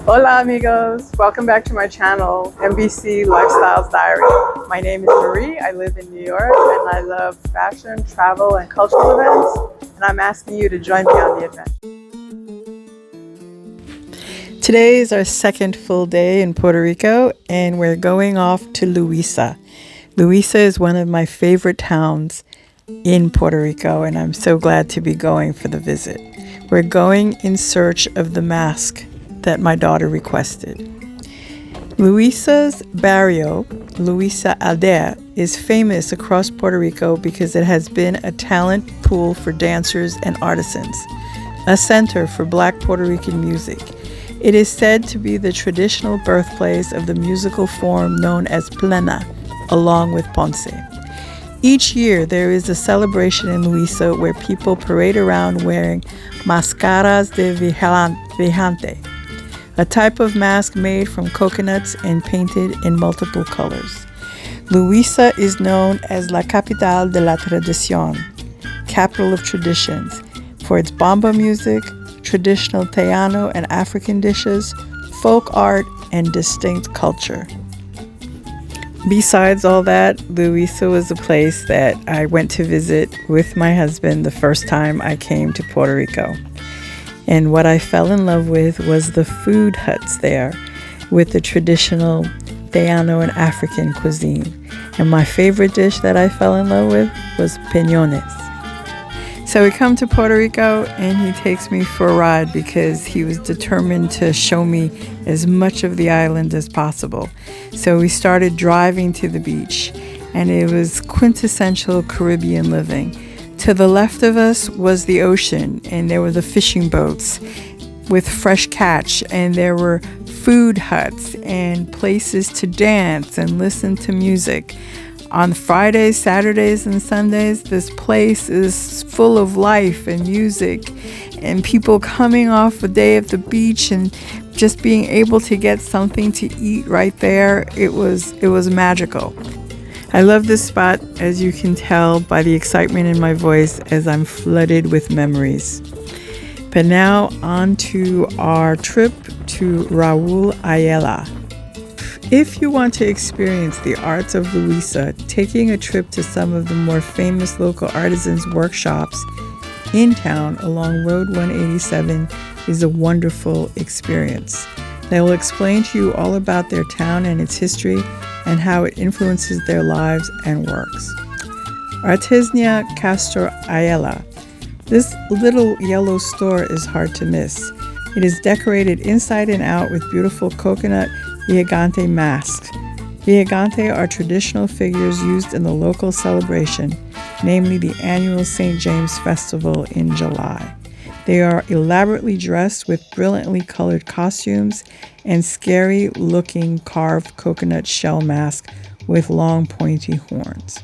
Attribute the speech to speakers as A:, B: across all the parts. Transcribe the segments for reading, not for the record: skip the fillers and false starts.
A: Hola amigos, welcome back to my channel, MBC Lifestyles Diary. My name is Marie, I live in New York, and I love fashion, travel, and cultural events, and I'm asking you to join me on the adventure. Today is our second full day in Puerto Rico, and we're going off to Loiza. Loiza is one of my favorite towns in Puerto Rico, and I'm so glad to be going for the visit. We're going in search of the mask that my daughter requested. Loiza's barrio, Loiza Aldea, is famous across Puerto Rico because it has been a talent pool for dancers and artisans, a center for Black Puerto Rican music. It is said to be the traditional birthplace of the musical form known as plena, along with Ponce. Each year there is a celebration in Loiza where people parade around wearing máscaras de viajante, a type of mask made from coconuts and painted in multiple colors. Loiza is known as La Capital de la Tradición, capital of traditions, for its bamba music, traditional Tejano and African dishes, folk art, and distinct culture. Besides all that, Loiza was a place that I went to visit with my husband the first time I came to Puerto Rico. And what I fell in love with was the food huts there with the traditional Tejano and African cuisine. And my favorite dish that I fell in love with was peñones. So we come to Puerto Rico and he takes me for a ride because he was determined to show me as much of the island as possible. So we started driving to the beach, and it was quintessential Caribbean living. To the left of us was the ocean, and there were the fishing boats with fresh catch, and there were food huts and places to dance and listen to music. On Fridays, Saturdays, and Sundays, this place is full of life and music and people coming off a day at the beach and just being able to get something to eat right there. It was magical. I love this spot, as you can tell by the excitement in my voice as I'm flooded with memories. But now on to our trip to Raúl Ayala. If you want to experience the arts of Loiza, taking a trip to some of the more famous local artisans' workshops in town along Road 187 is a wonderful experience. They will explain to you all about their town and its history and how it influences their lives and works. Artesania Castro Ayala. This little yellow store is hard to miss. It is decorated inside and out with beautiful coconut viajante masks. Viajante are traditional figures used in the local celebration, namely the annual St. James Festival in July. They are elaborately dressed with brilliantly colored costumes and scary-looking carved coconut shell masks with long pointy horns.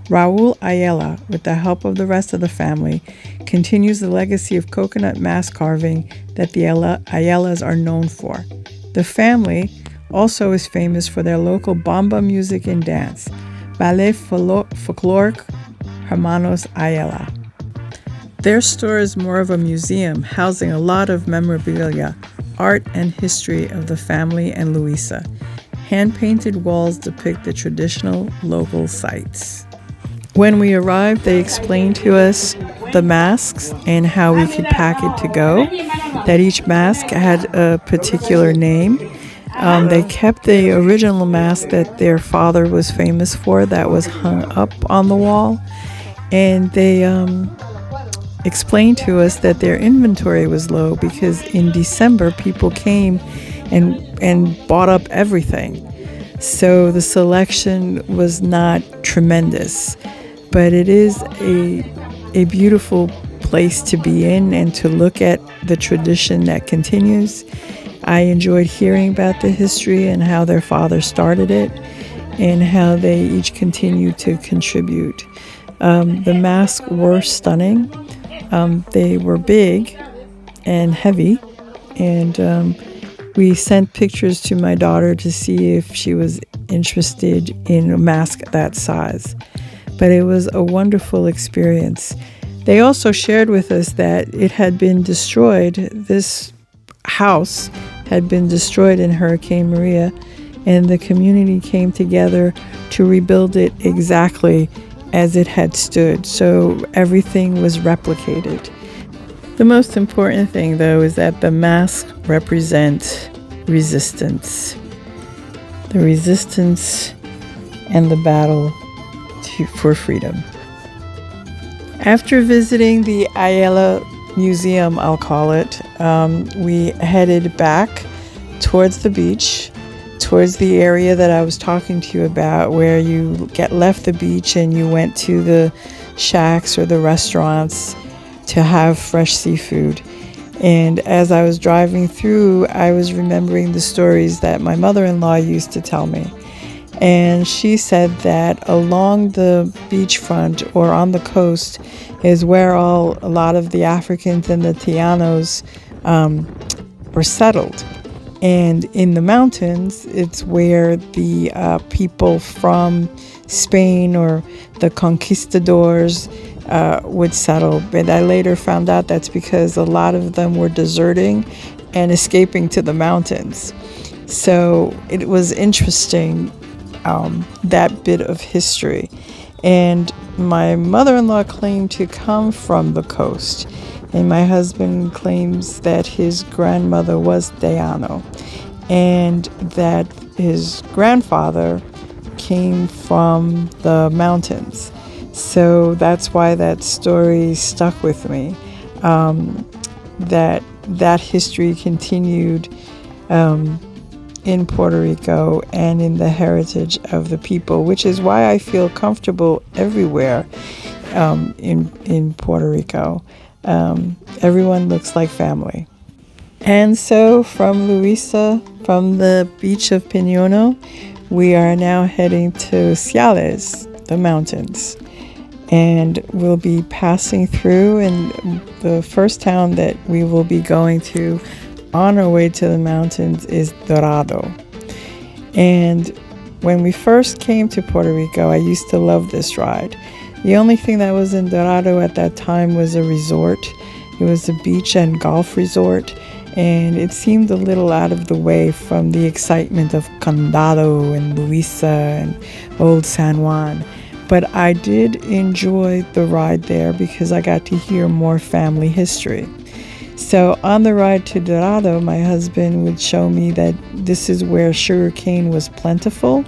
A: Raúl Ayala, with the help of the rest of the family, continues the legacy of coconut mask carving that the Ayalas are known for. The family also is famous for their local bamba music and dance, Ballet Folkloric Hermanos Ayala. Their store is more of a museum, housing a lot of memorabilia, art, and history of the family and Loiza. Hand-painted walls depict the traditional local sites. When we arrived, they explained to us the masks and how we could pack it to go, that each mask had a particular name. They kept the original mask that their father was famous for that was hung up on the wall, and they explained to us that their inventory was low because in December people came and bought up everything. So the selection was not tremendous, but it is a beautiful place to be in and to look at the tradition that continues. I enjoyed hearing about the history and how their father started it and how they each continue to contribute. The masks were stunning. They were big and heavy, and we sent pictures to my daughter to see if she was interested in a mask that size. But it was a wonderful experience. They also shared with us that it had been destroyed. This house had been destroyed in Hurricane Maria, and the community came together to rebuild it exactly as it had stood. So everything was replicated. The most important thing, though, is that the masks represent resistance. The resistance and the battle for freedom. After visiting the Ealot Museum, I'll call it, we headed back towards the beach, towards the area that I was talking to you about, where you left the beach and you went to the shacks or the restaurants to have fresh seafood. And as I was driving through, I was remembering the stories that my mother-in-law used to tell me. And she said that along the beachfront or on the coast is where a lot of the Africans and the Tainos were settled. And in the mountains, it's where the people from Spain or the conquistadors would settle. But I later found out that's because a lot of them were deserting and escaping to the mountains. So it was interesting, that bit of history. And my mother-in-law claimed to come from the coast, and my husband claims that his grandmother was Taino, and that his grandfather came from the mountains. So that's why that story stuck with me, that history continued in Puerto Rico and in the heritage of the people, which is why I feel comfortable everywhere in Puerto Rico. Everyone looks like family. And so from Loiza, from the beach of Piñono, we are now heading to Ciales, the mountains. And we'll be passing through, and the first town that we will be going to on our way to the mountains is Dorado. And when we first came to Puerto Rico, I used to love this ride. The only thing that was in Dorado at that time was a resort. It was a beach and golf resort, and it seemed a little out of the way from the excitement of Condado and Loiza and Old San Juan. But I did enjoy the ride there because I got to hear more family history. So on the ride to Dorado, my husband would show me that this is where sugarcane was plentiful,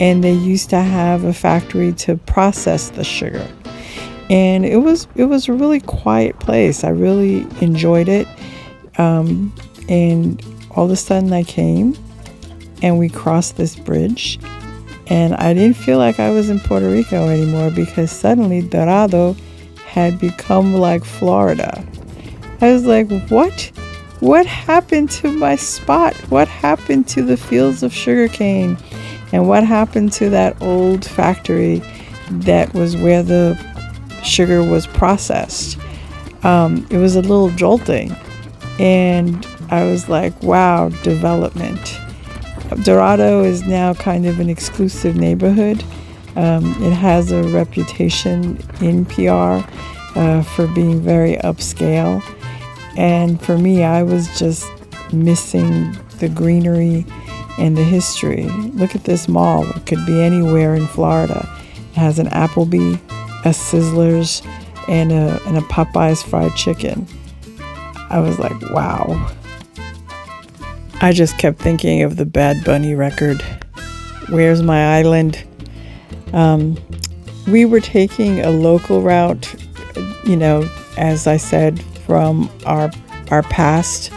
A: and they used to have a factory to process the sugar. And it was a really quiet place. I really enjoyed it. And all of a sudden I came and we crossed this bridge, and I didn't feel like I was in Puerto Rico anymore because suddenly Dorado had become like Florida. I was like, what? What happened to my spot? What happened to the fields of sugarcane? And what happened to that old factory that was where the sugar was processed? It was a little jolting. And I was like, wow, development. Dorado is now kind of an exclusive neighborhood. It has a reputation in PR for being very upscale. And for me, I was just missing the greenery and the history. Look at this mall. It could be anywhere in Florida. It has an Applebee, a Sizzlers, and a Popeye's fried chicken. I was like, wow. I just kept thinking of the Bad Bunny record, Where's My Island? We were taking a local route, as I said, from our past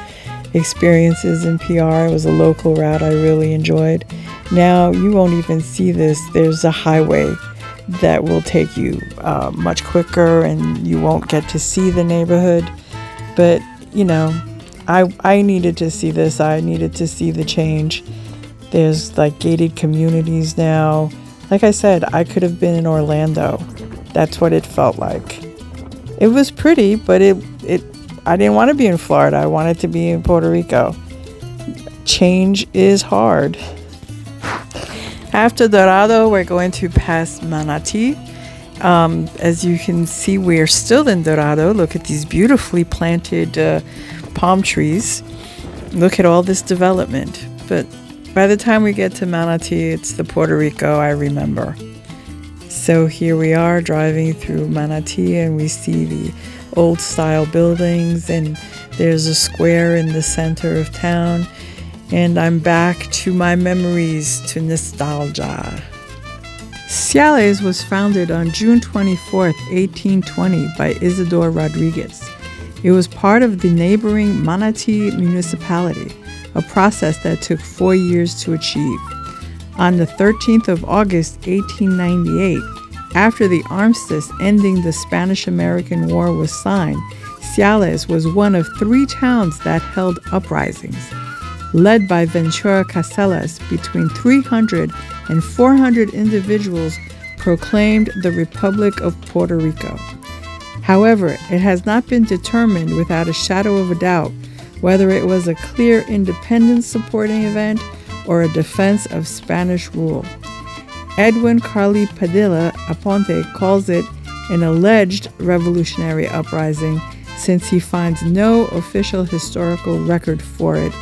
A: experiences in PR. It was a local route I really enjoyed. Now you won't even see this. There's a highway that will take you much quicker, and you won't get to see the neighborhood. But I needed to see this. I needed to see the change. There's like gated communities now. Like I said, I could have been in Orlando. That's what it felt like. It was pretty, but I didn't want to be in Florida. I wanted to be in Puerto Rico. Change is hard. After Dorado, we're going to pass Manatí, As you can see, we're still in Dorado. Look at these beautifully planted palm trees. Look at all this development. But by the time we get to Manatee, it's the Puerto Rico I remember. So here we are driving through Manatee, and we see the old style buildings, and there's a square in the center of town. And I'm back to my memories, to nostalgia. Ciales was founded on June 24, 1820 by Isidore Rodriguez. It was part of the neighboring Manatee municipality, a process that took 4 years to achieve. On the 13th of August, 1898, after the armistice ending the Spanish-American War was signed, Ciales was one of 3 towns that held uprisings. Led by Ventura Casellas, between 300 and 400 individuals proclaimed the Republic of Puerto Rico. However, it has not been determined without a shadow of a doubt whether it was a clear independence-supporting event or a defense of Spanish rule. Edwin Carly Padilla Aponte calls it an alleged revolutionary uprising since he finds no official historical record for it,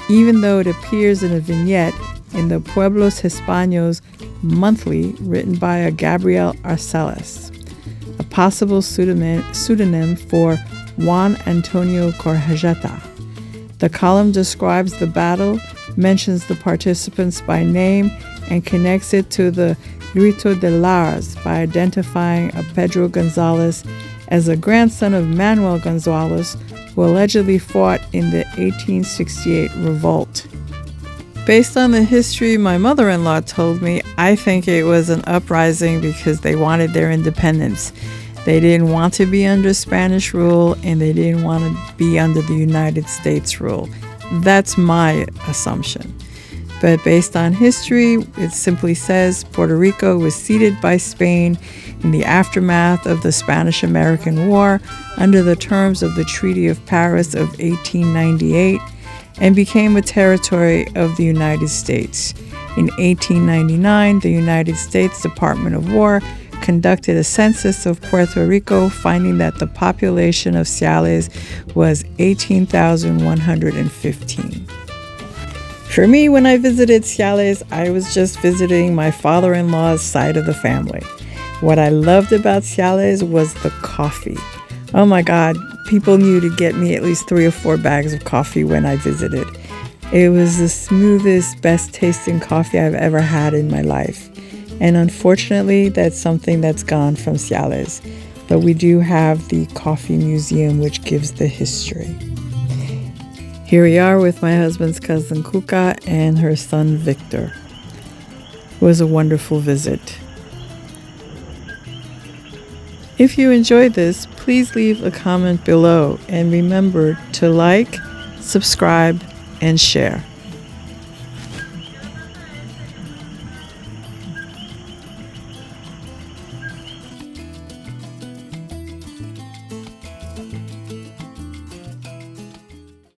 A: even though it appears in a vignette in the Pueblos Hispanos monthly written by Gabriel Arcelas, a possible pseudonym for Juan Antonio Corjeta. The column describes the battle, mentions the participants by name, and connects it to the Grito de Lars by identifying a Pedro Gonzalez as a grandson of Manuel Gonzalez, who allegedly fought in the 1868 revolt. Based on the history my mother-in-law told me, I think it was an uprising because they wanted their independence. They didn't want to be under Spanish rule, and they didn't want to be under the United States rule. That's my assumption. But based on history, it simply says Puerto Rico was ceded by Spain in the aftermath of the Spanish-American War under the terms of the Treaty of Paris of 1898 and became a territory of the United States. In 1899, the United States Department of War conducted a census of Puerto Rico, finding that the population of Ciales was 18,115. For me, when I visited Ciales, I was just visiting my father-in-law's side of the family. What I loved about Ciales was the coffee. Oh my God, people knew to get me at least 3 or 4 bags of coffee when I visited. It was the smoothest, best tasting coffee I've ever had in my life. And unfortunately, that's something that's gone from Ciales. But we do have the coffee museum, which gives the history. Here we are with my husband's cousin Kuka and her son Victor. It was a wonderful visit. If you enjoyed this, please leave a comment below and remember to like, subscribe, and share.